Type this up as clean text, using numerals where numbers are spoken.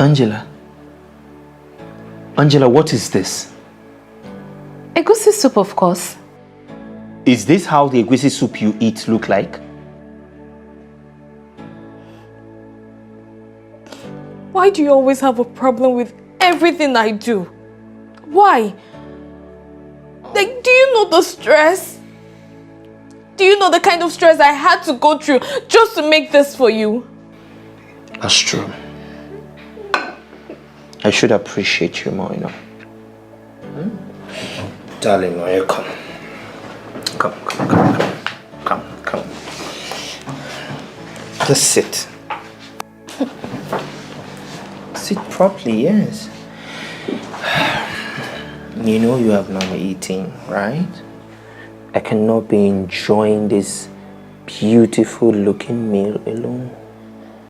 Angela, what is this? Egusi soup, of course. Is this how the egusi soup you eat look like? Why do you always have a problem with everything I do? Why? Like, do you know the stress? Do you know the kind of stress I had to go through just to make this for you? That's true. I should appreciate you more, you know. Darling, now you come. Come. Just sit. Sit properly, yes. You know you have not been eating, right? I cannot be enjoying this beautiful looking meal alone.